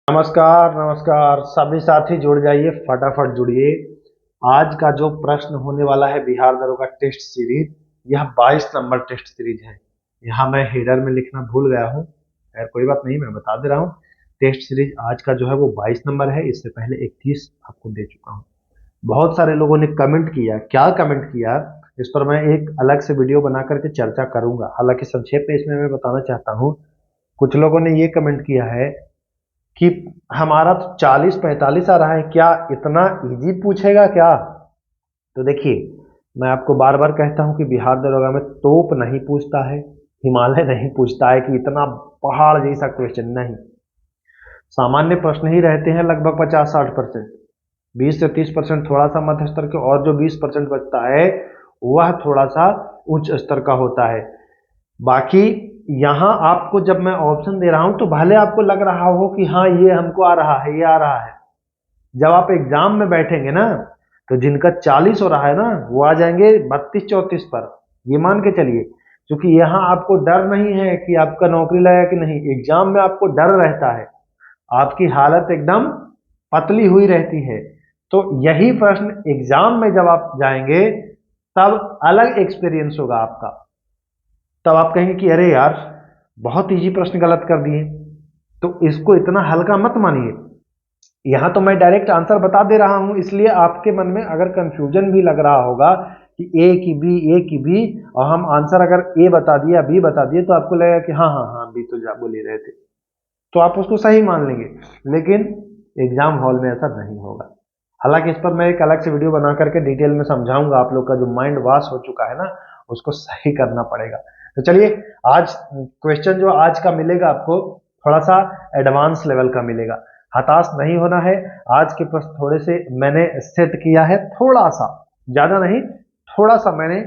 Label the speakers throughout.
Speaker 1: नमस्कार नमस्कार सभी साथी जुड़ जाइए, फटाफट जुड़िए। आज का जो प्रश्न होने वाला है बिहार दरोगा टेस्ट सीरीज, यह 22 नंबर टेस्ट सीरीज है। यहाँ मैं हेडर में लिखना भूल गया हूँ, खैर कोई बात नहीं, मैं बता दे रहा हूँ। टेस्ट सीरीज आज का जो है वो 22 नंबर है। इससे पहले 31 आपको दे चुका हूँ। बहुत सारे लोगों ने कमेंट किया, क्या कमेंट किया इस पर मैं एक अलग से वीडियो बना करके चर्चा करूंगा। हालांकि संक्षेप में इसमें मैं बताना चाहता हूँ। कुछ लोगों ने ये कमेंट किया है कि हमारा तो 40-45 आ रहा है, क्या इतना इजी पूछेगा क्या? तो देखिए, मैं आपको बार बार कहता हूं कि बिहार दरोगा में तोप नहीं पूछता है, हिमालय नहीं पूछता है कि इतना पहाड़ जैसा क्वेश्चन नहीं। सामान्य प्रश्न ही रहते हैं लगभग 50-60%। 20 से 30% थोड़ा सा मध्य स्तर के, और जो 20% बचता है वह थोड़ा सा उच्च स्तर का होता है। बाकी यहाँ आपको जब मैं ऑप्शन दे रहा हूं तो भले आपको लग रहा हो कि हाँ ये हमको आ रहा है, ये आ रहा है। जब आप एग्जाम में बैठेंगे ना, तो जिनका 40 हो रहा है ना, वो आ जाएंगे 32-34 पर। ये मान के चलिए, क्योंकि यहाँ आपको डर नहीं है कि आपका नौकरी लगेगा कि नहीं। एग्जाम में आपको डर रहता है, आपकी हालत एकदम पतली हुई रहती है। तो यही प्रश्न एग्जाम में जब आप जाएंगे तब अलग एक्सपीरियंस होगा आपका। तब आप कहेंगे कि अरे यार, बहुत इजी प्रश्न गलत कर दिए। तो इसको इतना हल्का मत मानिए। यहां तो मैं डायरेक्ट आंसर बता दे रहा हूं, इसलिए आपके मन में अगर कंफ्यूजन भी लग रहा होगा कि ए की बी, और हम आंसर अगर ए बता दिया बी बता दिए, तो आपको लगेगा कि हाँ हाँ हाँ बी तो बोल ही रहे थे, तो आप उसको सही मान लेंगे। लेकिन एग्जाम हॉल में ऐसा नहीं होगा। हालांकि इस पर मैं एक अलग से वीडियो बना करके डिटेल में समझाऊंगा। आप लोग का जो माइंड वॉश हो चुका है ना, उसको सही करना पड़ेगा। तो चलिए, आज क्वेश्चन जो आज का मिलेगा आपको, थोड़ा सा एडवांस लेवल का मिलेगा। हताश नहीं होना है। आज के प्रश्न थोड़े से मैंने सेट किया है, थोड़ा सा, ज्यादा नहीं, थोड़ा सा मैंने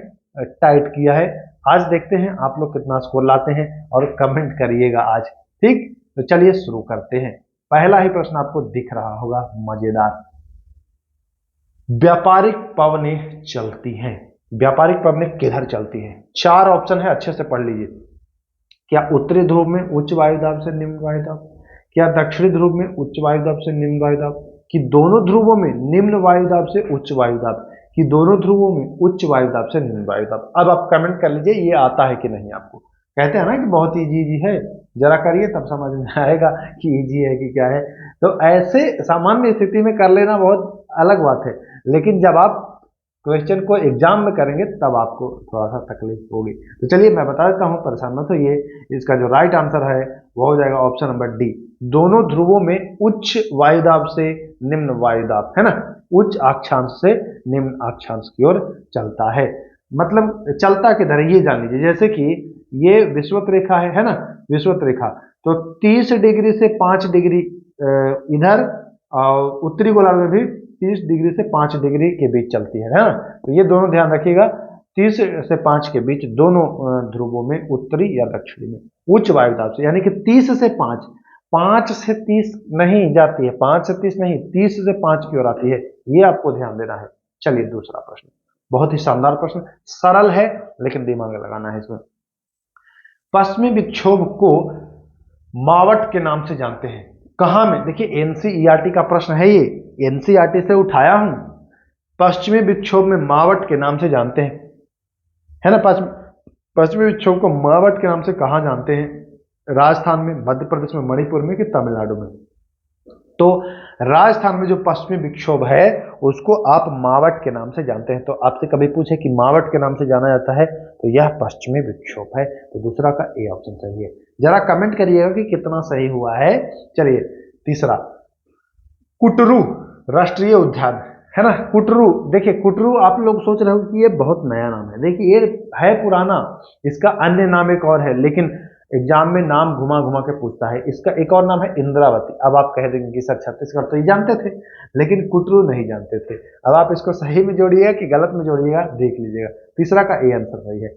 Speaker 1: टाइट किया है। आज देखते हैं आप लोग कितना स्कोर लाते हैं, और कमेंट करिएगा आज, ठीक? तो चलिए शुरू करते हैं। पहला ही प्रश्न आपको दिख रहा होगा, मजेदार। व्यापारिक पवनें चलती हैं। व्यापारिक पवनें किधर चलती हैं? 4 ऑप्शन है, अच्छे से पढ़ लीजिए। क्या उत्तरी ध्रुव में उच्च वायुदाब से निम्न वायुदाब? क्या दक्षिणी ध्रुव में उच्च वायुदाब से निम्न वायुदाब? कि दोनों ध्रुवों में निम्न वायुदाब से उच्च वायुदाब? कि दोनों ध्रुवों में उच्च वायुदाब से निम्न वायुदाब? अब आप कमेंट कर लीजिए ये आता है कि नहीं आपको। कहते हैं ना कि बहुत इजी इजी है, जरा करिए तब समझ में आएगा कि इजी है कि क्या है। तो ऐसे सामान्य स्थिति में कर लेना बहुत अलग बात है, लेकिन जब आप क्वेश्चन को एग्जाम में करेंगे तब आपको थोड़ा सा तकलीफ होगी। तो चलिए मैं बता देता हूं, परेशान मत होइए। इसका जो राइट आंसर है वो हो जाएगा ऑप्शन नंबर डी। दोनों ध्रुवों में उच्च वायुदाब से निम्न वायुदाब, है ना, उच्च अक्षांश से निम्न अक्षांश की ओर चलता है। मतलब चलता किधर है ये जान लीजिए। जैसे कि ये विषुवत रेखा है ना, विषुवत रेखा, तो 30 डिग्री से 5 डिग्री इधर, और उत्तरी गोलार्ध में भी 30 डिग्री से 5 डिग्री के बीच चलती है ना। तो ये दोनों ध्यान रखिएगा, 30 से 5 के बीच दोनों ध्रुवों में, उत्तरी या दक्षिणी में, उच्च वायुदाब से, यानी कि 30 से 5, 5 से 30 नहीं जाती है, 5 से 30 नहीं, 30 से 5 की ओर आती है। ये आपको ध्यान देना है। चलिए दूसरा प्रश्न, बहुत ही शानदार प्रश्न, सरल है लेकिन दिमाग लगाना है इसमें। पश्चिमी विक्षोभ को मावट के नाम से जानते हैं। कहां में? देखिए एनसीईआरटी का प्रश्न है ये, एनसीईआरटी से उठाया हूं। पश्चिमी विक्षोभ में मावट के नाम से जानते हैं, है ना। पश्चिमी विक्षोभ को मावट के नाम से कहां जानते हैं? राजस्थान में, मध्य प्रदेश में, मणिपुर में, कि तमिलनाडु में? तो राजस्थान में जो पश्चिमी विक्षोभ है उसको आप मावट के नाम से जानते हैं। तो आपसे कभी पूछे कि मावट के नाम से जाना जाता है, तो यह पश्चिमी विक्षोभ है। तो दूसरा का ए ऑप्शन सही है। जरा कमेंट करिएगा कि कितना सही हुआ है। चलिए तीसरा, कुटरू राष्ट्रीय उद्यान, है ना। कुटरू, देखिए कुटरू आप लोग सोच रहे हो कि ये बहुत नया नाम है, देखिए ये है पुराना, इसका अन्य नाम एक और है, लेकिन एग्जाम में नाम घुमा घुमा के पूछता है। इसका एक और नाम है इंद्रावती। अब आप कह देंगे कि सर छत्तीसगढ़ तो ये जानते थे, लेकिन कुटरू नहीं जानते थे। अब आप इसको सही में जोड़िएगा कि गलत में जोड़िएगा, देख लीजिएगा। तीसरा का ए आंसर सही है।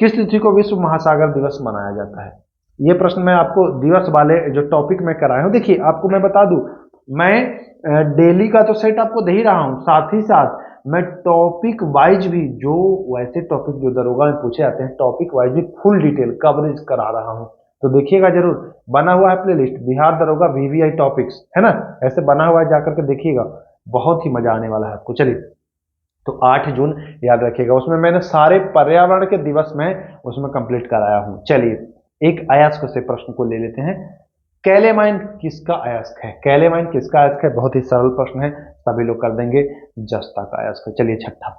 Speaker 1: किस तिथि को विश्व महासागर दिवस मनाया जाता है? ये प्रश्न मैं आपको दिवस वाले जो टॉपिक में कराया हूं, देखिए आपको मैं बता दूं, मैं डेली का तो सेट आपको दे ही रहा हूं, साथ ही साथ मैं टॉपिक वाइज भी, जो वैसे टॉपिक जो दरोगा में पूछे जाते हैं, टॉपिक वाइज भी फुल डिटेल कवरेज करा रहा हूं। तो देखिएगा जरूर, बना हुआ है प्लेलिस्ट बिहार दरोगा वीवीआई टॉपिक्स, है ना, ऐसे बना हुआ है, जाकर के देखिएगा, बहुत ही मजा आने वाला है आपको। चलिए, तो 8 जून याद रखिएगा, उसमें मैंने सारे पर्यावरण के दिवस में उसमें कंप्लीट कराया हूं। चलिए एक अयस्क से प्रश्न को ले लेते हैं। कैलेमाइन किसका अयस्क है? कैलेमाइन किसका अयस्क है? बहुत ही सरल प्रश्न है, सभी लोग कर देंगे, जस्ता का अयस्क है। चलिए छठा,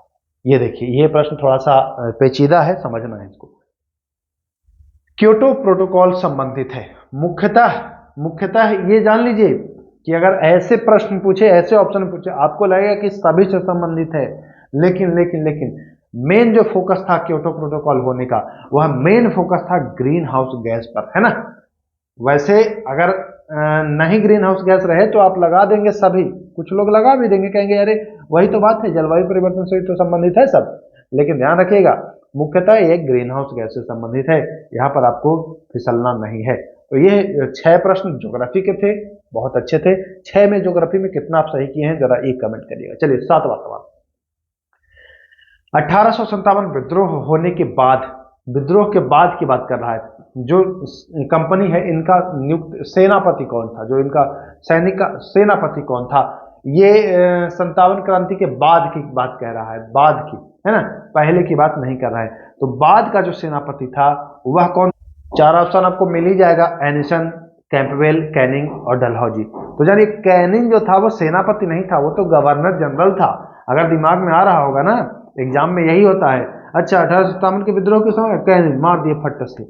Speaker 1: ये देखिए, ये प्रश्न थोड़ा सा पेचीदा है, समझना है इसको। क्योटो प्रोटोकॉल संबंधित है, मुख्यतः ये जान लीजिए कि अगर ऐसे प्रश्न पूछे, ऐसे ऑप्शन पूछे, आपको लगेगा कि सभी से संबंधित है, लेकिन मेन जो फोकस था क्योटो प्रोटोकॉल होने का, वह मेन फोकस था ग्रीन हाउस गैस पर, है ना। वैसे अगर नहीं ग्रीन हाउस गैस रहे तो आप लगा देंगे सभी, कुछ लोग लगा भी देंगे, कहेंगे अरे वही तो बात है, जलवायु परिवर्तन से तो संबंधित है सब, लेकिन ध्यान रखिएगा मुख्यतः ये ग्रीन हाउस गैस से संबंधित है, यहाँ पर आपको फिसलना नहीं है। तो ये 6 प्रश्न ज्योग्राफी के थे, बहुत अच्छे थे। 6 में ज्योग्राफी में कितना आप सही किए हैं जरा एक कमेंट करिएगा। चलिए 7वां सवाल, 1857 विद्रोह होने के बाद, विद्रोह के बाद की बात कर रहा है, जो कंपनी है इनका नियुक्त सेनापति कौन था, जो इनका सैनिक का सेनापति कौन था? ये 57 क्रांति के बाद की बात कह रहा है, बाद की, है ना, पहले की बात नहीं कर रहा है। तो बाद का जो सेनापति था वह कौन? 4 ऑप्शन आपको मिल ही जाएगा, एनिसन, कैंपबेल, कैनिंग और डलहौजी। तो जानिए कैनिंग जो था वो सेनापति नहीं था, वो तो गवर्नर जनरल था। अगर दिमाग में आ रहा होगा ना, एग्जाम में यही होता है। अच्छा 1857 के विद्रोह के समय कैनिंग मार दिए फट से,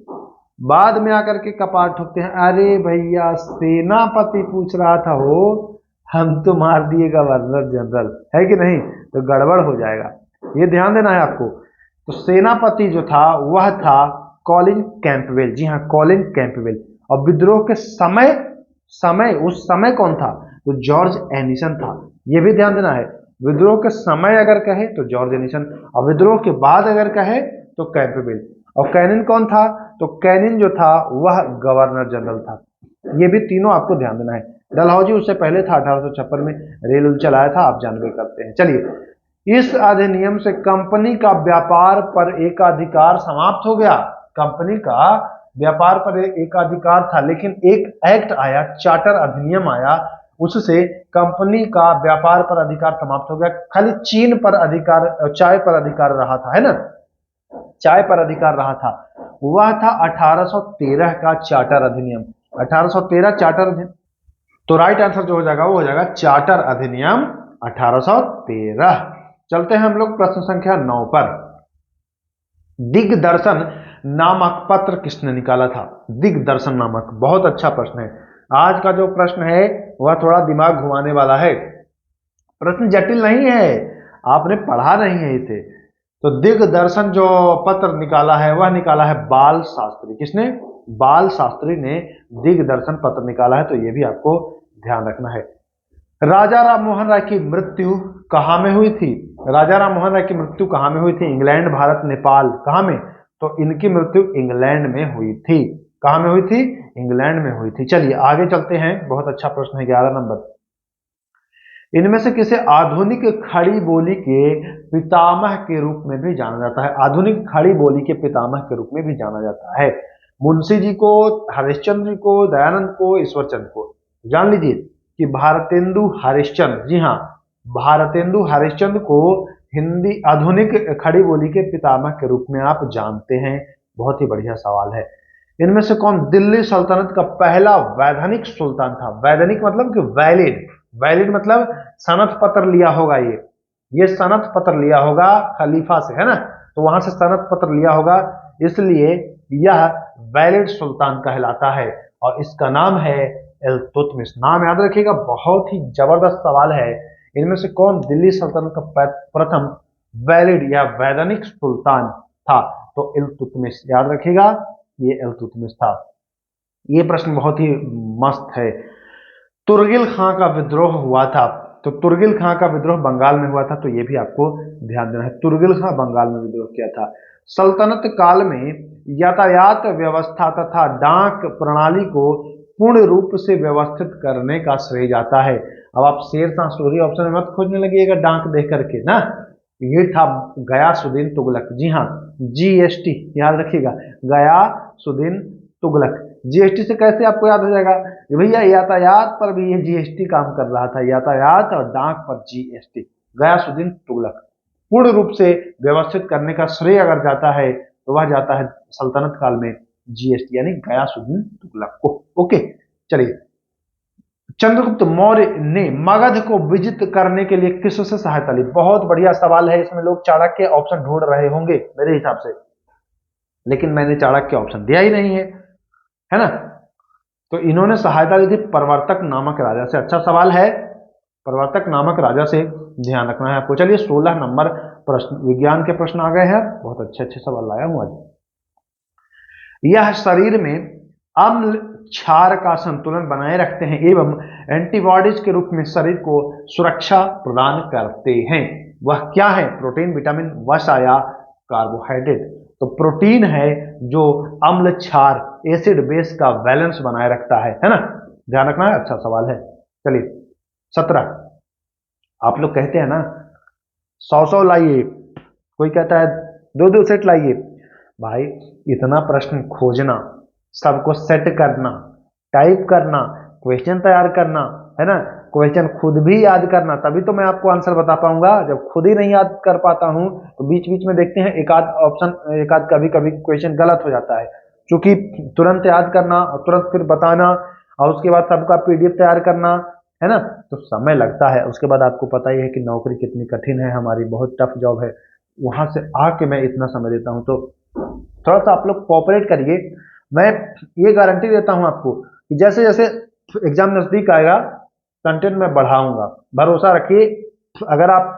Speaker 1: बाद में आकर के कपार ठोकते हैं, अरे भैया सेनापति पूछ रहा था हो, हम तो मार दिए गवर्नर जनरल, है कि नहीं? तो गड़बड़ हो जाएगा, ये ध्यान देना है आपको। तो सेनापति जो था वह था कॉलिन कैंपबेल, जी हाँ कॉलिन कैंपबेल। और विद्रोह के समय उस समय कौन था? तो जॉर्ज एनिसन था, ये भी ध्यान देना है। विद्रोह के समय अगर कहे तो जॉर्ज एनिसन, और विद्रोह के बाद अगर कहे तो कैंपबेल। और कैनिन कौन था? तो कैनिन जो था वह गवर्नर जनरल था। ये भी तीनों आपको ध्यान देना है। डलहौजी उससे पहले था, 1856 में रेल चलाया था, आप जानबे करते हैं। चलिए, इस अधिनियम से कंपनी का व्यापार पर एकाधिकार समाप्त हो गया। कंपनी का व्यापार पर एकाधिकार था, लेकिन एक एक्ट आया, चार्टर अधिनियम आया, उससे कंपनी का व्यापार पर अधिकार समाप्त हो गया। खाली चीन पर अधिकार, चाय पर अधिकार रहा था, है ना, चाय पर अधिकार रहा था। वह था 1813 का चार्टर अधिनियम, 1813 चार्टर अधिनियम। तो राइट आंसर जो हो जाएगा वो हो जाएगा चार्टर अधिनियम 1813। चलते हैं हम लोग प्रश्न संख्या 9 पर। दिग्दर्शन नामक पत्र किसने निकाला था? दिग्दर्शन नामक, बहुत अच्छा प्रश्न है। आज का जो प्रश्न है वह थोड़ा दिमाग घुमाने वाला है, प्रश्न जटिल नहीं है, आपने पढ़ा नहीं है इसे। तो दिग्दर्शन जो पत्र निकाला है वह निकाला है बाल शास्त्री। किसने? बाल शास्त्री ने दिग्दर्शन पत्र निकाला है, तो ये भी आपको ध्यान रखना है। राजा राम मोहन राय की मृत्यु कहाँ में हुई थी? राजा राम मोहन राय की मृत्यु कहाँ में हुई थी? इंग्लैंड, भारत, नेपाल, कहाँ में? तो इनकी मृत्यु इंग्लैंड में हुई थी। कहाँ में हुई थी? इंग्लैंड में हुई थी। चलिए आगे चलते हैं, बहुत अच्छा प्रश्न है 11 नंबर। इनमें से किसे आधुनिक खड़ी बोली के पितामह के रूप में भी जाना जाता है? आधुनिक खड़ी बोली के पितामह के रूप में भी जाना जाता है। मुंशी जी को, हरिश्चंद्र जी को, दयानंद को, ईश्वरचंद को। जान लीजिए कि भारतेंदु हरिश्चंद्र, जी हाँ भारतेंदु हरिश्चंद्र को हिंदी आधुनिक खड़ी बोली के पितामह के रूप में आप जानते हैं। बहुत ही बढ़िया सवाल है। इनमें से कौन दिल्ली सल्तनत का पहला वैधानिक सुल्तान था? वैधानिक मतलब कि वैलिड, वैलिड मतलब सनद पत्र लिया होगा, ये सनद पत्र लिया होगा खलीफा से, है ना, तो वहां से सनद पत्र लिया होगा, इसलिए यह वैलिड सुल्तान कहलाता है। और इसका नाम है इल्तुतमिश। नाम याद रखिएगा, बहुत ही जबरदस्त सवाल है। इनमें से कौन दिल्ली सल्तनत का प्रथम वैलिड या वैधानिक सुल्तान था? तो इल्तुतमिश, याद रखिएगा ये इल्तुतमिश था। ये प्रश्न बहुत ही मस्त है। तुर्गिल खां का विद्रोह हुआ था, तो तुर्गिल खां का विद्रोह बंगाल में हुआ था, तो ये भी आपको ध्यान देना है, तुर्गिल खां बंगाल में विद्रोह किया था। सल्तनत काल में यातायात व्यवस्था तथा डाक प्रणाली को पूर्ण रूप से व्यवस्थित करने का श्रेय जाता है। अब आप शेरशाह सूरी ऑप्शन में मत खोजने लगिएगा डाक देख करके ना, ये था गयासुद्दीन तुगलक। जी हाँ, GST याद रखिएगा, गयासुद्दीन तुगलक, जीएसटी से कैसे आपको याद हो जाएगा कि भैया यातायात पर भी ये जीएसटी काम कर रहा था, यातायात और डाक पर जीएसटी। गयासुद्दीन तुगलक। पूर्ण रूप से व्यवस्थित करने का श्रेय अगर जाता है तो वह जाता है सल्तनत काल में जीएसटी यानी गयासुद्दीन तुगलक को। ओके, चलिए। चंद्रगुप्त मौर्य ने मगध को विजित करने के लिए किससे सहायता ली? बहुत बढ़िया सवाल है, इसमें लोग चाणक्य ऑप्शन ढूंढ रहे होंगे मेरे हिसाब से, लेकिन मैंने चाणक्य ऑप्शन दिया ही नहीं है ना। तो इन्होंने सहायता ली थी प्रवर्तक नामक राजा से। अच्छा सवाल है, प्रवर्तक नामक राजा से ध्यान रखना है आपको। चलिए 16 नंबर प्रश्न, विज्ञान के प्रश्न आ गए हैं, बहुत अच्छे अच्छे सवाल लाया हूं आज। यह शरीर में अम्ल क्षार का संतुलन बनाए रखते हैं एवं एंटीबॉडीज के रूप में शरीर को सुरक्षा प्रदान करते हैं। वह क्या है? प्रोटीन, विटामिन, वसा या कार्बोहाइड्रेट? तो प्रोटीन है जो अम्ल क्षार एसिड बेस का बैलेंस बनाए रखता है ना, ध्यान रखना है। अच्छा सवाल है। चलिए 17, आप लोग कहते हैं ना 100 लाइए, कोई कहता है 2 सेट लाइए। भाई इतना प्रश्न खोजना, सबको सेट करना, टाइप करना, क्वेश्चन तैयार करना, है ना, क्वेश्चन खुद भी याद करना, तभी तो मैं आपको आंसर बता पाऊंगा। जब खुद ही नहीं याद कर पाता हूं तो बीच बीच में देखते हैं एक आध ऑप्शन, एक आध कभी कभी क्वेश्चन गलत हो जाता है, क्योंकि तुरंत याद करना और तुरंत फिर बताना और उसके बाद सबका पीडीएफ तैयार करना, है ना, तो समय लगता है। उसके बाद आपको पता ही है कि नौकरी कितनी कठिन है हमारी, बहुत टफ जॉब है, वहां से आके मैं इतना समय देता हूं, तो थोड़ा सा आप लोग कोऑपरेट करिए। मैं ये गारंटी देता हूं आपको कि जैसे जैसे एग्जाम नजदीक आएगा कंटेंट मैं बढ़ाऊंगा, भरोसा रखिए। अगर आप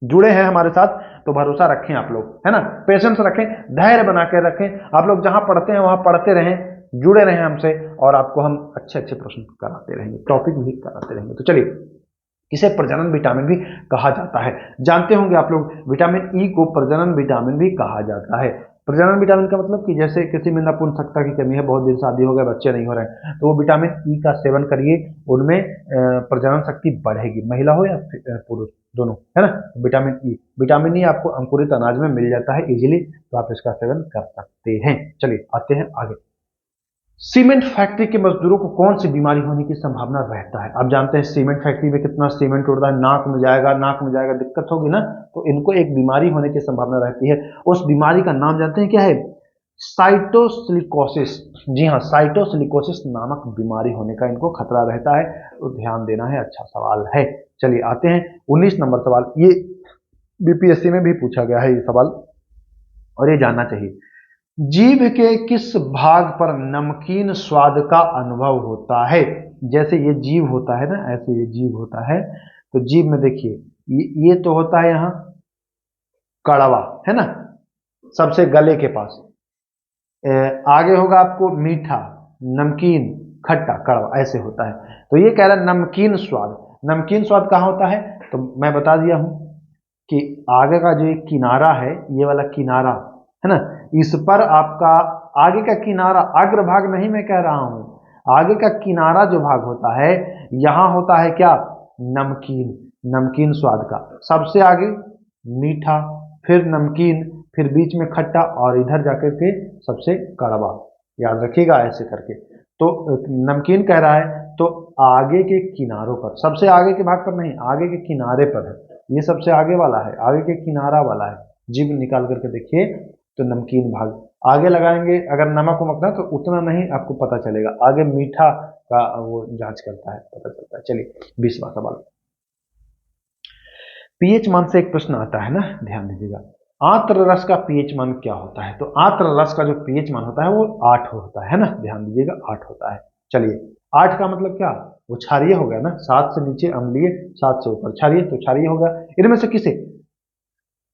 Speaker 1: जुड़े हैं हमारे साथ तो भरोसा रखें आप लोग, है ना, पेशेंस रखें, धैर्य बना के रखें। आप लोग जहां पढ़ते हैं वहां पढ़ते रहें, जुड़े रहें हमसे, और आपको हम अच्छे अच्छे प्रश्न कराते रहेंगे, टॉपिक भी कराते रहेंगे। तो चलिए, इसे प्रजनन विटामिन भी कहा जाता है। जानते होंगे आप लोग, विटामिन ई को प्रजनन विटामिन भी कहा जाता है। प्रजनन विटामिन का मतलब कि जैसे किसी में नपुंसकता की कमी है, बहुत दिन शादी हो गए, बच्चे नहीं हो रहे हैं, तो वो विटामिन ई का सेवन करिए, उनमें प्रजनन शक्ति बढ़ेगी, महिला हो या पुरुष दोनों, है ना। विटामिन ई आपको अंकुरित अनाज में मिल जाता है इजीली, तो आप इसका सेवन कर सकते हैं। चलिए आते हैं आगे। सीमेंट फैक्ट्री के मजदूरों को कौन सी बीमारी होने की संभावना रहता है? आप जानते हैं सीमेंट फैक्ट्री में कितना सीमेंट उड़ता है, नाक में जाएगा, दिक्कत होगी ना, तो इनको एक बीमारी होने की संभावना रहती है। उस बीमारी का नाम जानते हैं क्या है? साइटोसिलिकोसिस। जी हाँ, साइटोसिलिकोसिस नामक बीमारी होने का इनको खतरा रहता है, तो ध्यान देना है। अच्छा सवाल है। चलिए आते हैं 19 नंबर सवाल, ये बीपीएससी में भी पूछा गया है ये सवाल, और ये जानना चाहिए। जीभ के किस भाग पर नमकीन स्वाद का अनुभव होता है? जैसे ये जीभ होता है ना, ऐसे ये जीभ होता है, तो जीभ में देखिए ये तो होता है यहां कड़वा, है ना, सबसे गले के पास। आगे होगा आपको मीठा, नमकीन, खट्टा, कड़वा, ऐसे होता है। तो ये कह रहा है नमकीन स्वाद। नमकीन स्वाद कहाँ होता है? तो मैं बता दिया हूं कि आगे का जो किनारा है, ये वाला किनारा है ना, इस पर आपका आगे का किनारा, अग्रभाग नहीं मैं कह रहा हूं, आगे का किनारा जो भाग होता है, यहां होता है क्या? नमकीन। नमकीन स्वाद का सबसे आगे मीठा, फिर नमकीन, फिर बीच में खट्टा, और इधर जाकर के सबसे कड़वा। याद रखिएगा ऐसे करके। तो नमकीन कह रहा है, तो आगे के किनारों पर, सबसे आगे के भाग पर नहीं, आगे के किनारे पर है, ये सबसे आगे वाला है, आगे के किनारा वाला है। जीभ निकाल करके देखिए तो नमकीन भाग आगे लगाएंगे। अगर नमक उमक ना तो उतना नहीं आपको पता चलेगा, आगे मीठा का वो जांच करता है, पता चलता है। चलिए 20वां सवाल, पीएच मान से एक प्रश्न आता है ना, ध्यान दीजिएगा। आंत्र रस का पीएच मान क्या होता है? तो आंत्र रस का जो पीएच मान होता है वो 8 होता है ना, ध्यान दीजिएगा 8 होता है। चलिए 8 का मतलब क्या? वो क्षारीय हो गया ना, 7 से नीचे अम्लीय, 7 से ऊपर क्षारीय, तो क्षारीय होगा। इनमें से किसे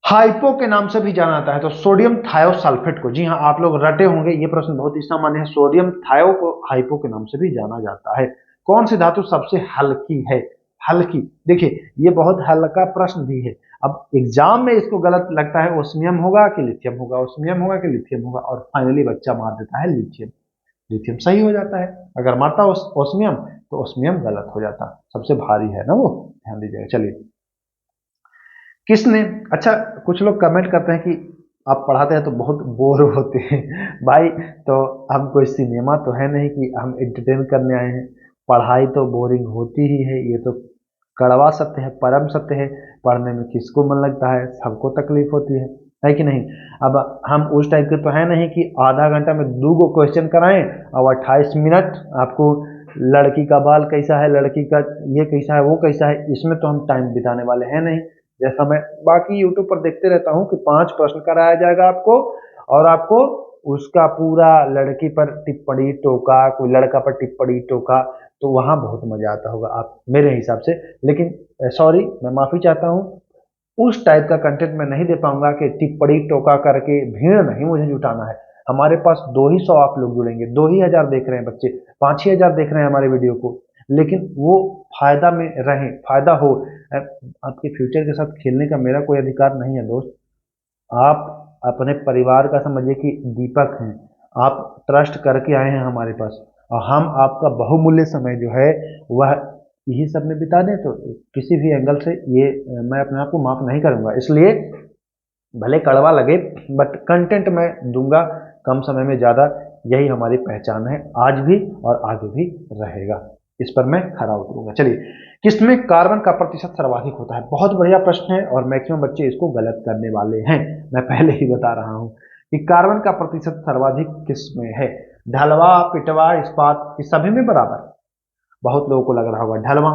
Speaker 1: हाइपो के नाम से भी जाना जाता है? तो सोडियम थायोसल्फेट को। जी हाँ, आप लोग रटे होंगे, ये प्रश्न बहुत ही सामान्य है। सोडियम थायो को हाइपो के नाम से भी जाना जाता है। कौन सी धातु सबसे हल्की है? हल्की, देखिए ये बहुत हल्का प्रश्न भी है। अब एग्जाम में इसको गलत लगता है, ओस्मियम होगा कि लिथियम होगा, ओस्मियम होगा कि लिथियम होगा, और फाइनली बच्चा मार देता है लिथियम। लिथियम सही हो जाता है। अगर मारता ओस्मियम तो ओस्मियम गलत हो जाता, सबसे भारी है ना वो, ध्यान दीजिएगा। चलिए किसने, अच्छा कुछ लोग कमेंट करते हैं कि आप पढ़ाते हैं तो बहुत बोर होते हैं भाई। तो हम कोई सिनेमा तो है नहीं कि हम एंटरटेन करने आए हैं। पढ़ाई तो बोरिंग होती ही है, ये तो कड़वा सत्य है, परम सत्य है। पढ़ने में किसको मन लगता है, सबको तकलीफ होती है कि नहीं। अब हम उस टाइप के तो है नहीं कि आधा घंटा में 2 क्वेश्चन कराएं और 28 मिनट आपको लड़की का बाल कैसा है, लड़की का ये कैसा है, वो कैसा है, इसमें तो हम टाइम बिताने वाले हैं नहीं। जैसा मैं बाकी यूट्यूब पर देखते रहता हूँ कि 5 प्रश्न कराया जाएगा आपको, और आपको उसका पूरा लड़की पर टिप्पणी टोका, कोई लड़का पर टिप्पणी टोका, तो वहां बहुत मजा आता होगा आप मेरे हिसाब से। लेकिन सॉरी, मैं माफी चाहता हूँ, उस टाइप का कंटेंट मैं नहीं दे पाऊंगा कि टिप्पणी टोका करके भीड़ नहीं मुझे जुटाना है। हमारे पास 2 ही 100 आप लोग जुड़ेंगे, 2 ही 1000 देख रहे हैं बच्चे, 5 ही 1000 देख रहे हैं हमारे वीडियो को, लेकिन वो फायदा में रहें, फायदा हो। आपके फ्यूचर के साथ खेलने का मेरा कोई अधिकार नहीं है दोस्त। आप अपने परिवार का समझिए कि दीपक हैं, आप ट्रस्ट करके आए हैं हमारे पास, और हम आपका बहुमूल्य समय जो है वह यही सब में बिता दें, तो किसी भी एंगल से ये मैं अपने आप को माफ नहीं करूंगा। इसलिए भले कड़वा लगे, बट कंटेंट मैं दूंगा कम समय में ज़्यादा, यही हमारी पहचान है आज भी और आगे भी रहेगा। इस पर मैं खरा उतरूंगा। चलिए, किसमें कार्बन का प्रतिशत सर्वाधिक होता है? बहुत बढ़िया प्रश्न है, और मैक्सिमम बच्चे इसको गलत करने वाले हैं। मैं पहले ही बता रहा हूं कि कार्बन का प्रतिशत सर्वाधिक किस में है। ढलवा, पिटवा, इस्पात, इस सभी में बराबर। बहुत लोगों को लग रहा होगा ढलवा,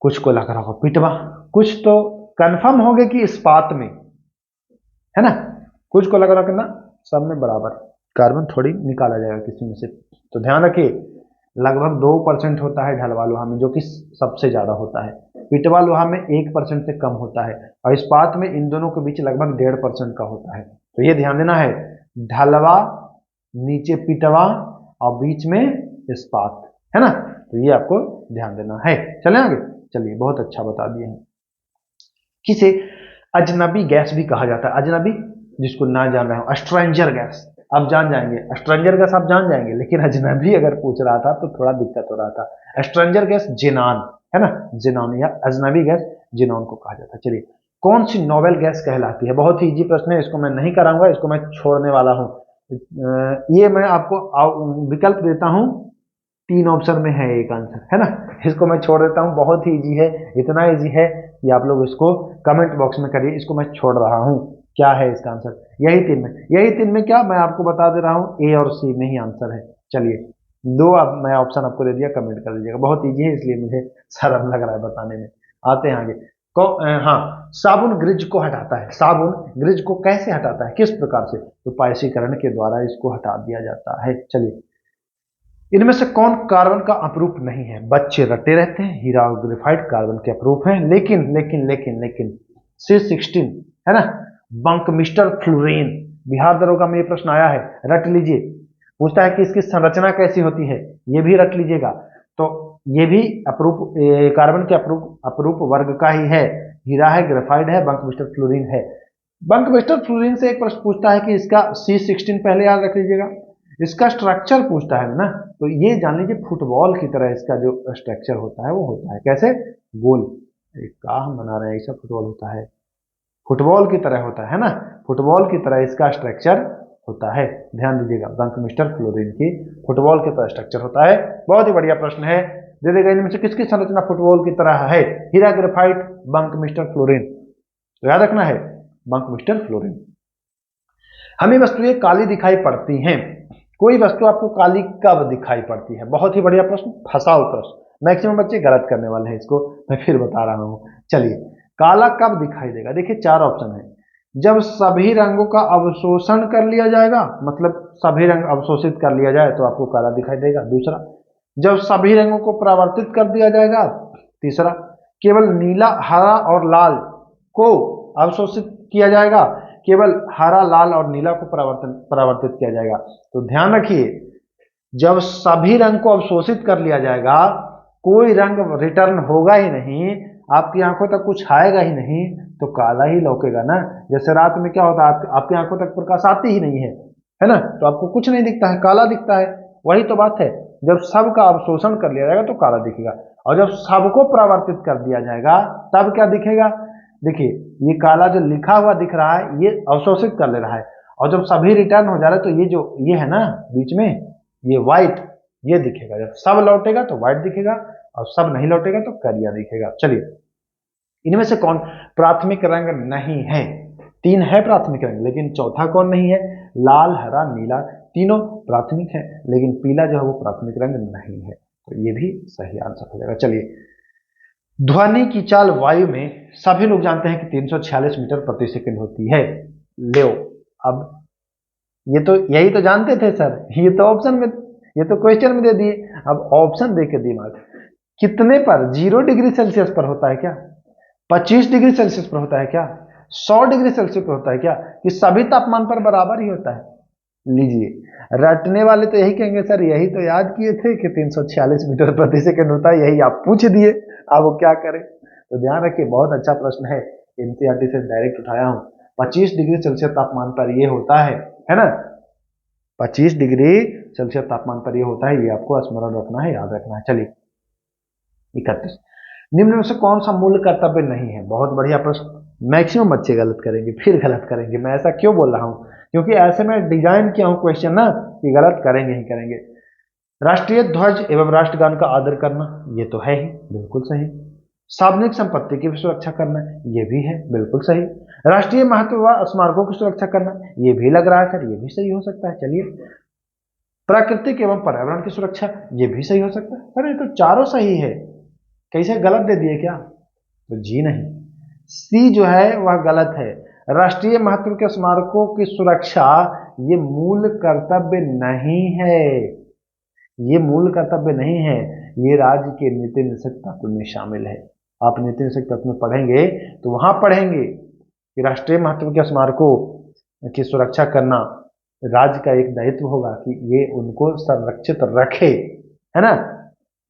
Speaker 1: कुछ को लग रहा होगा पिटवा, कुछ तो कंफर्म हो गए कि इस्पात में, है ना। कुछ को लग रहा कि ना, सब में बराबर कार्बन थोड़ी निकाला जाएगा किसी में से। तो ध्यान रखिए, लगभग 2% होता है ढलवा लोहा में, जो कि सबसे ज्यादा होता है। पिटवा लोहा में 1% से कम होता है, और इस्पात में इन दोनों के बीच लगभग 1.5% का होता है। तो ये ध्यान देना है, ढलवा, नीचे पिटवा, और बीच में इस्पात, है ना। तो ये आपको ध्यान देना है। चलें आगे। चलिए, बहुत अच्छा बता दिए हैं। किसे अजनबी गैस भी कहा जाता है? अजनबी, जिसको ना जान रहे हो, स्ट्रेंजर गैस आप जान जाएंगे, स्ट्रेंजर गैस आप जान जाएंगे, लेकिन अजनबी अगर पूछ रहा था तो थोड़ा दिक्कत हो रहा था। स्ट्रेंजर गैस जिनान, है ना, जिनान, या अजनबी गैस जिनान को कहा जाता है। चलिए, कौन सी नोबेल गैस कहलाती है? बहुत ही इजी प्रश्न है, इसको मैं नहीं कराऊंगा, इसको मैं छोड़ने वाला हूं। ये मैं आपको विकल्प देता हूं, 3 ऑप्शन में है एक आंसर, है ना। इसको मैं छोड़ देता हूँ, बहुत ही इजी है, इतना इजी है कि आप लोग इसको कमेंट बॉक्स में करिए। इसको मैं छोड़ रहा हूँ, क्या है इसका आंसर? यही 3 में, यही 3 में क्या, मैं आपको बता दे रहा हूँ, ए और सी में ही आंसर है। चलिए, 2 अब मैं ऑप्शन आपको दे दिया, कमेंट कर दीजिएगा। बहुत ईजी है, इसलिए मुझे शर्म लग रहा है बताने में। आते हैं आगे। हाँ, साबुन ग्रिज को हटाता है। साबुन ग्रिज को कैसे हटाता है, किस प्रकार से? तो पायसीकरण के द्वारा इसको हटा दिया जाता है। चलिए, इनमें से कौन कार्बन का अपरूप नहीं है? बच्चे रटे रहते हैं, हीरा और ग्रेफाइट कार्बन के अपरूप हैं, लेकिन लेकिन लेकिन लेकिन C16, है ना, बंकमिस्टर फ्लोरीन। बिहार दरोगा में ये प्रश्न आया है, रट लीजिए। पूछता है कि इसकी संरचना कैसी होती है, ये भी रट लीजिएगा। तो ये भी अपरूप, कार्बन के अपरूप अपरूप वर्ग का ही है। हीरा है, ग्रेफाइट है, बंकमिस्टर फ्लोरीन है। बंकमिस्टर फ्लोरीन से एक प्रश्न पूछता है कि इसका C16 पहले याद रख लीजिएगा, इसका स्ट्रक्चर पूछता है ना। तो ये जान लीजिए, फुटबॉल की तरह इसका जो स्ट्रक्चर होता है वो होता है कैसे, गोल। क्या हम बना रहे हैं, ऐसा फुटबॉल होता है, फुटबॉल की तरह होता है ना, फुटबॉल की तरह इसका स्ट्रक्चर होता है। ध्यान दीजिएगा, बंकमिस्टर फ्लोरीन की फुटबॉल की तरह स्ट्रक्चर होता है। बहुत ही बढ़िया प्रश्न है। दे देगा, इनमें से किसकी संरचना फुटबॉल की तरह है? हीरा, ग्रेफाइट, बंकमिस्टर फ्लोरीन। तो याद रखना है, बंकमिस्टर फ्लोरीन। हमें वस्तुएं काली दिखाई पड़ती हैं। कोई वस्तु आपको काली कब दिखाई पड़ती है? बहुत ही बढ़िया प्रश्न, फंसाओ प्रश्न। मैक्सिमम बच्चे गलत करने वाले हैं इसको, मैं फिर बता रहा हूं। चलिए, काला कब दिखाई देगा? देखिए, 4 ऑप्शन है। जब सभी रंगों का अवशोषण कर लिया जाएगा, मतलब सभी रंग अवशोषित कर लिया जाए तो आपको काला दिखाई देगा। दूसरा, जब सभी रंगों को परावर्तित कर दिया जाएगा। तीसरा, केवल नीला, हरा और लाल को अवशोषित किया जाएगा, केवल हरा, लाल और नीला को परावर्तित किया जाएगा। तो ध्यान रखिए, जब सभी रंग को अवशोषित कर लिया जाएगा, कोई रंग रिटर्न होगा ही नहीं, आपकी आंखों तक कुछ आएगा ही नहीं, तो काला ही लौकेगा ना। जैसे रात में क्या होता है, आपकी आंखों तक प्रकाश आती ही नहीं है ना, तो आपको कुछ नहीं दिखता है, काला दिखता है। वही तो बात है, जब सबका अवशोषण कर लिया जाएगा तो काला दिखेगा, और जब सबको परावर्तित कर दिया जाएगा तब क्या दिखेगा? देखिए ये काला जो लिखा हुआ दिख रहा है ये अवशोषित कर ले रहा है, और जब सभी रिटर्न हो जा रहा है तो ये जो ये है ना बीच में ये व्हाइट ये दिखेगा, जब सब लौटेगा तो व्हाइट दिखेगा और सब नहीं लौटेगा तो करिया दिखेगा। चलिए इनमें से कौन प्राथमिक रंग नहीं है? तीन है प्राथमिक रंग, लेकिन चौथा कौन नहीं है? लाल, हरा, नीला, तीनों प्राथमिक है, लेकिन पीला जो है वो प्राथमिक रंग नहीं है, तो ये भी सही आंसर हो जाएगा। चलिए ध्वनि की चाल वायु में सभी लोग जानते हैं कि 346 मीटर प्रति सेकंड होती है। लो अब ये तो यही तो जानते थे सर, ये तो ऑप्शन में, ये तो क्वेश्चन में दे दिए। अब ऑप्शन दे के दिमाग कितने पर? 0 डिग्री सेल्सियस पर होता है क्या? 25 डिग्री सेल्सियस पर होता है क्या? 100 डिग्री सेल्सियस पर होता है क्या? कि सभी तापमान पर बराबर ही होता है? लीजिए रटने वाले तो यही कहेंगे सर यही तो याद किए थे कि 346 मीटर प्रति सेकंड होता है, यही आप पूछ दिए, अब वो क्या करें। तो ध्यान रखिए बहुत अच्छा प्रश्न है, एनसीईआरटी से डायरेक्ट उठाया हूं। 25 डिग्री सेल्सियस तापमान पर ये होता है ना, 25 डिग्री सेल्सियस तापमान पर ये होता है, ये आपको स्मरण रखना है, याद रखना है। चलिए 31 निम्न में से कौन सा मूल कर्तव्य नहीं है? बहुत बढ़िया प्रश्न, मैक्सिमम बच्चे गलत करेंगे, फिर गलत करेंगे। मैं ऐसा क्यों बोल रहा हूं? क्योंकि ऐसे में डिजाइन किया हूं क्वेश्चन ना कि गलत करेंगे ही करेंगे। राष्ट्रीय ध्वज एवं राष्ट्रगान का आदर करना, ये तो है ही, बिल्कुल सही। सार्वजनिक संपत्ति की सुरक्षा करना, ये भी है, बिल्कुल सही। राष्ट्रीय महत्व व स्मारकों की सुरक्षा करना, ये भी लग रहा है सर, ये भी सही हो सकता है। चलिए प्राकृतिक एवं पर्यावरण की सुरक्षा, ये भी सही हो सकता है। सर ये तो चारों सही है, कैसे गलत दे दिए क्या? तो जी नहीं, सी जो है वह गलत है। राष्ट्रीय महत्व के स्मारकों की सुरक्षा ये मूल कर्तव्य नहीं है, ये मूल कर्तव्य नहीं है, ये राज्य के नीति निषेध तत्व में शामिल है। आप नीति निषेध तत्व में पढ़ेंगे तो वहां पढ़ेंगे कि राष्ट्रीय महत्व के स्मारकों की सुरक्षा करना राज्य का एक दायित्व होगा कि ये उनको संरक्षित रखे, है ना।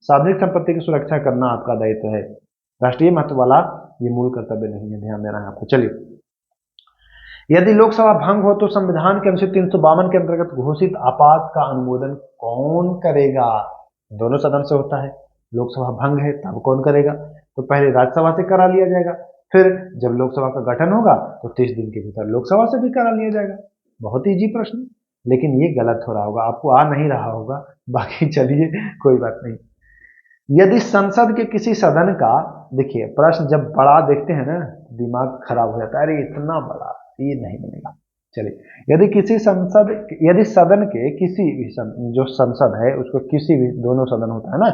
Speaker 1: सार्वजनिक संपत्ति की सुरक्षा करना आपका दायित्व है, राष्ट्रीय महत्व वाला ये मूल कर्तव्य नहीं है, ध्यान देना है आपको। चलिए यदि लोकसभा भंग हो तो संविधान के अनुच्छेद 352 के अंतर्गत घोषित आपात का अनुमोदन कौन करेगा? दोनों सदन से होता है, लोकसभा भंग है तब कौन करेगा? तो पहले राज्यसभा से करा लिया जाएगा, फिर जब लोकसभा का गठन होगा तो 30 दिन के भीतर लोकसभा से भी करा लिया जाएगा। बहुत इजी प्रश्न, लेकिन ये गलत हो रहा होगा, आपको आ नहीं रहा होगा, बाकी चलिए कोई बात नहीं। यदि संसद के किसी सदन का, देखिए प्रश्न जब बड़ा देखते हैं ना दिमाग खराब हो जाता है, अरे इतना बड़ा ये नहीं बनेगा। चलिए यदि सदन के किसी भी जो संसद है उसको किसी भी, दोनों सदन होता है ना,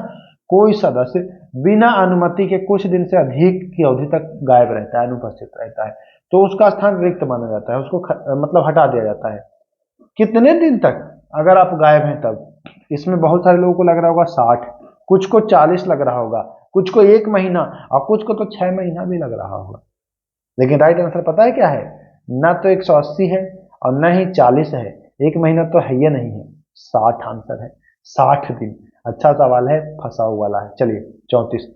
Speaker 1: कोई सदस्य बिना अनुमति के कुछ दिन से अधिक की अवधि तक गायब रहता है, अनुपस्थित रहता है, तो उसका स्थान रिक्त माना जाता है, उसको मतलब हटा दिया जाता है। कितने दिन तक अगर आप गायब हैं तब? इसमें बहुत सारे लोगों को लग रहा होगा 60, कुछ को 40 लग रहा होगा, कुछ को 1 महीना और कुछ को तो 6 महीना भी लग रहा होगा। लेकिन राइट आंसर पता है क्या है? ना तो 180 है और न ही 40 है, 1 महीना तो है ही नहीं है, 60 आंसर है, 60 दिन। अच्छा सवाल है, फंसाऊ वाला है। चलिए 34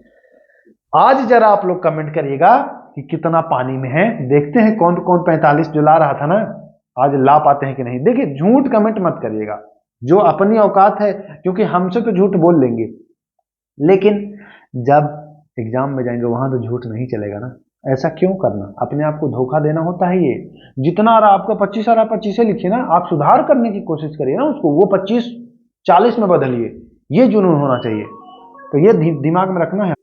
Speaker 1: आज जरा आप लोग कमेंट करिएगा कि कितना पानी में है, देखते हैं कौन कौन 45 जो ला रहा था ना आज ला पाते हैं कि नहीं। देखिए झूठ कमेंट मत करिएगा, जो अपनी औकात है, क्योंकि हमसे तो झूठ बोल लेंगे, लेकिन जब एग्जाम में जाएंगे वहां तो झूठ नहीं चलेगा ना। ऐसा क्यों करना, अपने आप को धोखा देना होता है ये। जितना आ रहा आपका 25 आ रहा 25 लिखिए ना, आप सुधार करने की कोशिश करिए ना उसको, वो 25 40 में बदलिए, ये जुनून होना चाहिए, तो ये दिमाग में रखना है।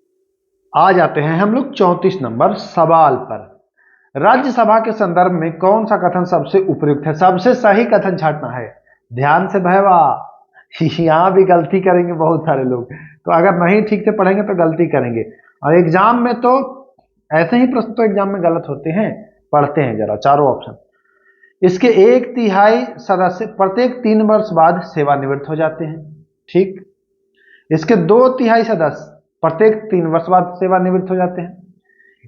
Speaker 1: आ जाते हैं हम लोग 34 नंबर सवाल पर। राज्यसभा के संदर्भ में कौन सा कथन सबसे उपयुक्त है? सबसे सही कथन छांटना है, ध्यान से भैया, यहां भी गलती करेंगे बहुत सारे लोग, तो अगर नहीं ठीक से पढ़ेंगे तो गलती करेंगे, और एग्जाम में तो ऐसे ही प्रश्न तो एग्जाम में गलत होते हैं। पढ़ते हैं जरा चारों ऑप्शन। इसके 1/3 सदस्य प्रत्येक 3 वर्ष बाद सेवानिवृत्त हो जाते हैं, ठीक। इसके 2/3 सदस्य प्रत्येक 3 वर्ष बाद सेवानिवृत्त हो जाते हैं।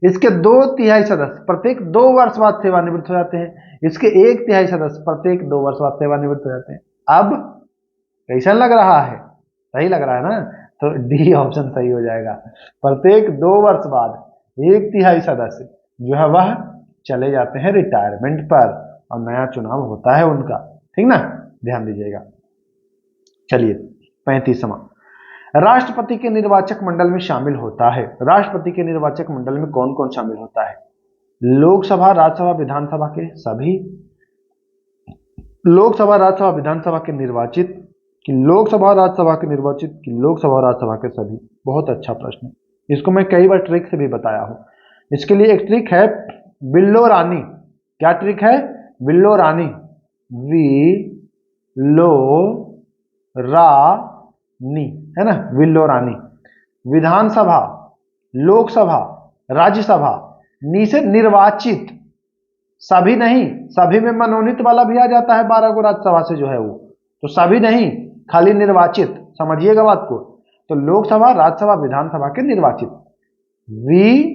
Speaker 1: इसके 2/3 सदस्य प्रत्येक 2 वर्ष बाद सेवानिवृत्त हो जाते हैं। इसके 1/3 सदस्य प्रत्येक 2 वर्ष बाद सेवानिवृत्त हो जाते हैं। अब कैसा लग रहा है? सही लग रहा है ना, तो डी ऑप्शन सही हो जाएगा। प्रत्येक 2 वर्ष बाद 1/3 सदस्य जो है वह चले जाते हैं रिटायरमेंट पर और नया चुनाव होता है उनका, ठीक ना, ध्यान दीजिएगा। चलिए 35वां, राष्ट्रपति के निर्वाचक मंडल में शामिल होता है। राष्ट्रपति के निर्वाचक मंडल में कौन कौन शामिल होता है? लोकसभा, राज्यसभा, विधानसभा के सभी, लोकसभा, राज्यसभा, विधानसभा के निर्वाचित, कि लोकसभा, राज्यसभा के निर्वाचित, कि लोकसभा, राज्यसभा के सभी। बहुत अच्छा प्रश्न है, इसको मैं कई बार ट्रिक से भी बताया हूं। इसके लिए एक ट्रिक है बिल्लो रानी। क्या ट्रिक है? बिल्लो रानी, वी लो रानी, है ना, विल्लो रानी। विधानसभा, लोकसभा, राज्यसभा, नी से निर्वाचित, सभी नहीं, सभी में मनोनीत वाला भी आ जाता है 12 को राज्यसभा से जो है वो, तो सभी नहीं, खाली निर्वाचित, समझिएगा बात को। तो लोकसभा, राज्यसभा, विधानसभा के निर्वाचित, वी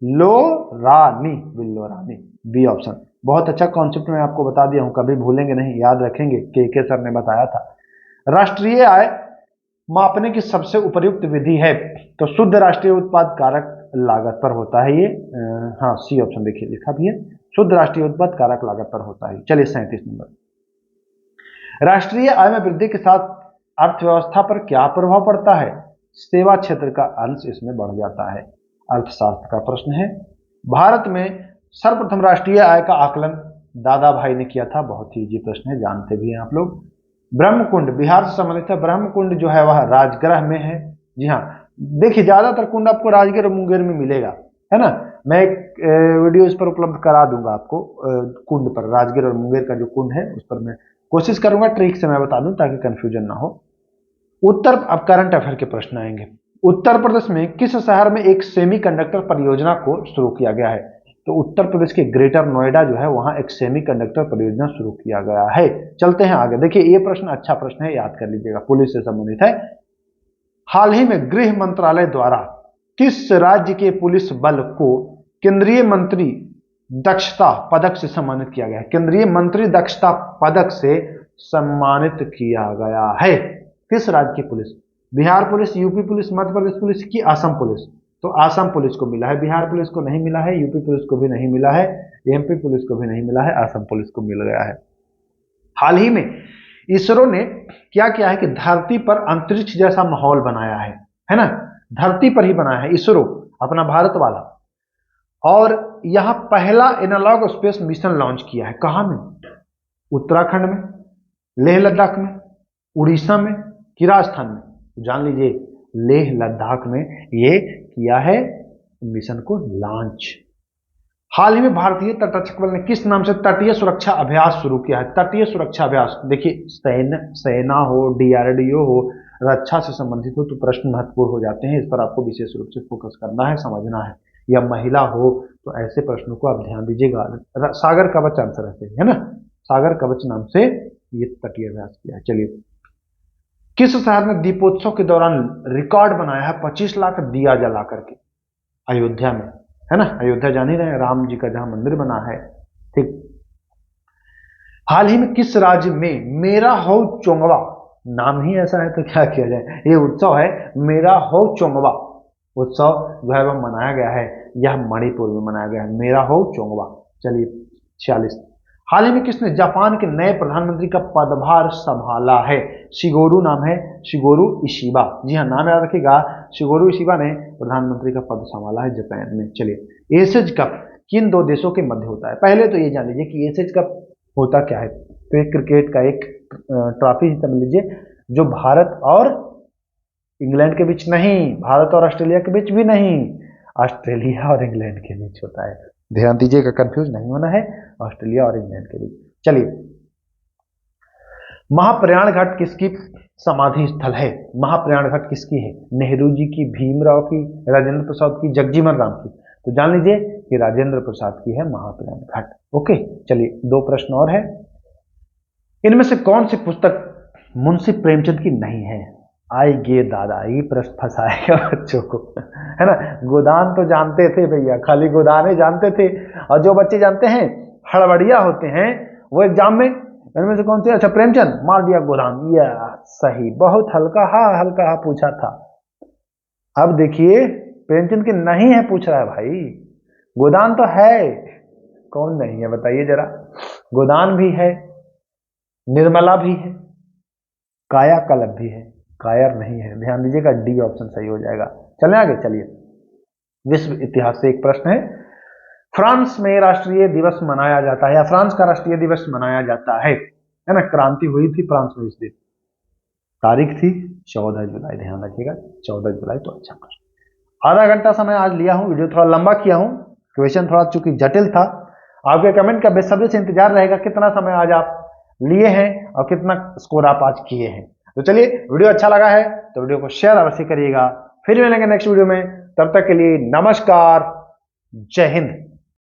Speaker 1: लो रानी, विल्लो रानी, बी ऑप्शन। बहुत अच्छा कॉन्सेप्ट मैं आपको बता दिया हूं, कभी भूलेंगे नहीं, याद रखेंगे, के सर ने बताया था। राष्ट्रीय आय मापने की सबसे उपयुक्त विधि है, तो शुद्ध राष्ट्रीय उत्पाद कारक लागत पर होता है ये, हाँ सी ऑप्शन देखिए लिखा भी है, शुद्ध राष्ट्रीय उत्पाद कारक लागत पर होता है। चलिए 37 नंबर, राष्ट्रीय आय में वृद्धि के साथ अर्थव्यवस्था पर क्या प्रभाव पड़ता है? सेवा क्षेत्र का अंश इसमें बढ़ जाता है। अर्थशास्त्र का प्रश्न है। भारत में सर्वप्रथम राष्ट्रीय आय का आकलन दादा भाई ने किया था। बहुत ही इजी प्रश्न है, जानते भी हैं आप लोग। ब्रह्मकुंड बिहार से संबंधित है। ब्रह्मकुंड जो है वह राजगृह में है। जी हाँ, देखिए ज्यादातर कुंड आपको राजगीर और मुंगेर में मिलेगा, है ना। मैं एक वीडियो इस पर उपलब्ध करा दूंगा आपको, कुंड पर, राजगीर और मुंगेर का जो कुंड है उस पर मैं कोशिश करूंगा ट्रिक से मैं बता दूं ताकि कंफ्यूजन ना हो। उत्तर, अब करंट अफेयर के प्रश्न आएंगे। उत्तर प्रदेश में किस शहर में एक सेमीकंडक्टर परियोजना को शुरू किया गया है? तो उत्तर प्रदेश के ग्रेटर नोएडा जो है वहां एक सेमीकंडक्टर परियोजना शुरू किया गया है। चलते हैं आगे, देखिए ये प्रश्न अच्छा प्रश्न है, याद कर लीजिएगा, पुलिस से संबंधित है। हाल ही में गृह मंत्रालय द्वारा किस राज्य के पुलिस बल को केंद्रीय मंत्री दक्षता पदक से सम्मानित किया गया है? केंद्रीय मंत्री दक्षता पदक से सम्मानित किया गया है। किस राज्य की police? Bihar police, UP police, Madhya Pradesh police की असम पुलिस? तो असम पुलिस को मिला है, बिहार पुलिस को नहीं मिला है, यूपी पुलिस को भी नहीं मिला है, एमपी पुलिस को भी नहीं मिला है, असम पुलिस को मिल गया है। हाल ही में इसरो ने क्या किया है कि धरती पर अंतरिक्ष जैसा माहौल बनाया है ना, धरती पर ही बनाया है इसरो, अपना भारत वाला। और यहां पहला एनालॉग स्पेस मिशन लॉन्च किया है। कहां में? उत्तराखंड में, लेह लद्दाख में, उड़ीसा में कि राजस्थान में? जान लीजिए, लेह लद्दाख में ये किया है मिशन को लॉन्च। हाल ही में भारतीय तटरक्षक बल ने किस नाम से तटीय सुरक्षा अभ्यास शुरू किया है? तटीय सुरक्षा अभ्यास, देखिए सेना हो, डीआरडीओ हो, रक्षा से संबंधित हो तो प्रश्न महत्वपूर्ण हो जाते हैं, इस पर आपको विशेष रूप से फोकस करना है, समझना है। या महिला हो तो ऐसे प्रश्नों को आप ध्यान दीजिएगा। सागर कवच आंसर है ना, सागर कवच नाम से ये तटीय अभ्यास किया है। चलिए, किस शहर ने दीपोत्सव के दौरान रिकॉर्ड बनाया है 25 लाख दिया जला करके? अयोध्या में, है ना, अयोध्या जान ही रहे हैं, राम जी का जहां मंदिर बना है। ठीक। हाल ही में किस राज्य में मेरा हो चोंगवा, नाम ही ऐसा है तो क्या किया जाए, ये उत्सव है मेरा हो चोंगवा उत्सव जो है वह मनाया गया है, यह मणिपुर में मनाया गया है, मेरा हो चोंगवा। चलिए 46, हाल ही में किसने जापान के नए प्रधानमंत्री का पदभार संभाला है? शिगोरू नाम है, शिगोरू इशिबा। जी हाँ, नाम याद रखिएगा, शिगोरू इशिबा ने प्रधानमंत्री का पद संभाला है जापान में। चलिए, एशियज कप किन दो देशों के मध्य होता है? पहले तो ये जान लीजिए कि एशियज कप होता क्या है। तो एक क्रिकेट का एक ट्रॉफी समझ लीजिए, जो भारत और इंग्लैंड के बीच नहीं, भारत और ऑस्ट्रेलिया के बीच भी नहीं, ऑस्ट्रेलिया और इंग्लैंड के बीच होता है। ध्यान दीजिएगा, कंफ्यूज नहीं होना है, ऑस्ट्रेलिया और इंग्लैंड के बीच। चलिए, महाप्रयाण घाट किसकी समाधि स्थल है? महाप्रयाण घाट किसकी है? नेहरू जी की, भीमराव की, राजेंद्र प्रसाद की, जगजीवन राम की? तो जान लीजिए कि राजेंद्र प्रसाद की है महाप्रयाण घाट। ओके, चलिए 2 प्रश्न और है। इनमें से कौन सी पुस्तक मुंशी प्रेमचंद की नहीं है? आई गे दादा, ये प्रश्न फंसाएगा बच्चों को, है ना। गोदान तो जानते थे भैया, खाली गोदान ही जानते थे, और जो बच्चे जानते हैं हड़बड़िया होते हैं वो एग्जाम में, इनमें से कौन सी? अच्छा, प्रेमचंद, मार दिया गोदान, ये सही, बहुत हल्का पूछा था। अब देखिए, प्रेमचंद की नहीं है पूछ रहा है भाई, गोदान तो है, कौन नहीं है बताइए जरा। गोदान भी है, निर्मला भी है, कायाकल्प भी है, कायर नहीं है। ध्यान दीजिएगा, डी ऑप्शन सही हो जाएगा। चलें आगे। चलिए, विश्व इतिहास से एक प्रश्न है। फ्रांस में राष्ट्रीय दिवस मनाया जाता है, या फ्रांस का राष्ट्रीय दिवस मनाया जाता है ना। क्रांति हुई थी फ्रांस में इस दिन, तारीख थी 14 जुलाई, ध्यान रखिएगा 14 जुलाई। तो अच्छा कर आधा घंटा समय आज लिया हूं, वीडियो थोड़ा लंबा किया हूं, क्वेश्चन थोड़ा चूंकि जटिल था। आपके कमेंट का बेसब्री से इंतजार रहेगा कितना समय आज आप लिए हैं और कितना स्कोर आप आज किए हैं। तो चलिए, वीडियो अच्छा लगा है तो वीडियो को शेयर अवश्य करिएगा। फिर मिलेंगे नेक्स्ट वीडियो में, तब तक के लिए नमस्कार, जय हिंद।